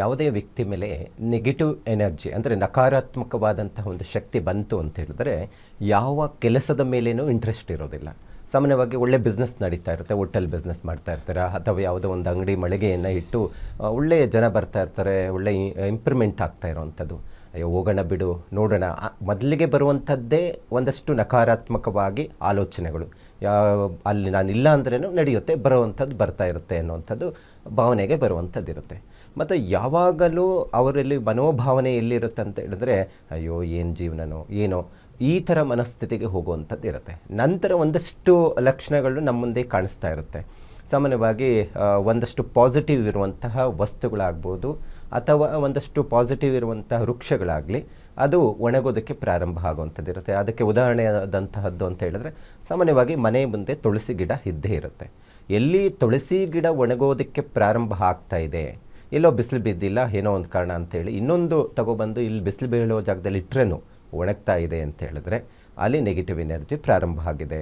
ಯಾವುದೇ ವ್ಯಕ್ತಿ ಮೇಲೆ ನೆಗೆಟಿವ್ ಎನರ್ಜಿ ಅಂದರೆ ನಕಾರಾತ್ಮಕವಾದಂತಹ ಒಂದು ಶಕ್ತಿ ಬಂತು ಅಂತ ಹೇಳಿದ್ರೆ ಯಾವ ಕೆಲಸದ ಮೇಲೇನೂ ಇಂಟ್ರೆಸ್ಟ್ ಇರೋದಿಲ್ಲ. ಸಾಮಾನ್ಯವಾಗಿ ಒಳ್ಳೆ ಬಿಸ್ನೆಸ್ ನಡೀತಾ ಇರುತ್ತೆ, ಹೋಟೆಲ್ ಬಿಸ್ನೆಸ್ ಮಾಡ್ತಾ ಇರ್ತಾರೆ ಅಥವಾ ಯಾವುದೋ ಒಂದು ಅಂಗಡಿ ಮಳಿಗೆಯನ್ನು ಇಟ್ಟು ಒಳ್ಳೆಯ ಜನ ಬರ್ತಾ ಇರ್ತಾರೆ, ಒಳ್ಳೆ ಇಂಪ್ರೂವ್ಮೆಂಟ್ ಆಗ್ತಾ ಇರೋವಂಥದ್ದು. ಅಯ್ಯೋ ಹೋಗೋಣ ಬಿಡು ನೋಡೋಣ, ಮೊದಲಿಗೆ ಬರುವಂಥದ್ದೇ ಒಂದಷ್ಟು ನಕಾರಾತ್ಮಕವಾಗಿ ಆಲೋಚನೆಗಳು. ಅಲ್ಲಿ ನಾನಿಲ್ಲ ಅಂದ್ರೇನು ನಡೆಯುತ್ತೆ, ಬರುವಂಥದ್ದು ಬರ್ತಾ ಇರುತ್ತೆ ಅನ್ನುವಂಥದ್ದು ಭಾವನೆಗೆ ಬರುವಂಥದ್ದು ಇರುತ್ತೆ. ಮತ್ತು ಯಾವಾಗಲೂ ಅವರಲ್ಲಿ ಮನೋಭಾವನೆ ಎಲ್ಲಿರುತ್ತೆ ಅಂತ ಹೇಳಿದ್ರೆ ಅಯ್ಯೋ ಏನು ಜೀವನನೋ ಏನೋ ಈ ಥರ ಮನಸ್ಥಿತಿಗೆ ಹೋಗುವಂಥದ್ದು ಇರುತ್ತೆ. ನಂತರ ಒಂದಷ್ಟು ಲಕ್ಷಣಗಳು ನಮ್ಮ ಮುಂದೆ ಕಾಣಿಸ್ತಾ ಇರುತ್ತೆ. ಸಾಮಾನ್ಯವಾಗಿ ಒಂದಷ್ಟು ಪಾಸಿಟಿವ್ ಇರುವಂತಹ ವಸ್ತುಗಳಾಗ್ಬೋದು ಅಥವಾ ಒಂದಷ್ಟು ಪಾಸಿಟಿವ್ ಇರುವಂತಹ ವೃಕ್ಷಗಳಾಗಲಿ ಅದು ಒಣಗೋದಕ್ಕೆ ಪ್ರಾರಂಭ ಆಗುವಂಥದ್ದು ಇರುತ್ತೆ. ಅದಕ್ಕೆ ಉದಾಹರಣೆಯಾದಂತಹದ್ದು ಅಂತ ಹೇಳಿದ್ರೆ ಸಾಮಾನ್ಯವಾಗಿ ಮನೆ ಮುಂದೆ ತುಳಸಿ ಗಿಡ ಇದ್ದೇ ಇರುತ್ತೆ. ಎಲ್ಲಿ ತುಳಸಿ ಗಿಡ ಒಣಗೋದಕ್ಕೆ ಪ್ರಾರಂಭ ಆಗ್ತಾ ಇದೆ, ಎಲ್ಲೋ ಬಿಸಿಲು ಬಿದ್ದಿಲ್ಲ ಏನೋ ಒಂದು ಕಾರಣ ಅಂತೇಳಿ ಇನ್ನೊಂದು ತಗೊಬಂದು ಇಲ್ಲಿ ಬಿಸಿಲು ಬೀಳೋ ಜಾಗದಲ್ಲಿ ಇಟ್ಟರೇನು ಒಣಗ್ತಾ ಇದೆ ಅಂತ ಹೇಳಿದ್ರೆ ಅಲ್ಲಿ ನೆಗೆಟಿವ್ ಎನರ್ಜಿ ಪ್ರಾರಂಭ ಆಗಿದೆ.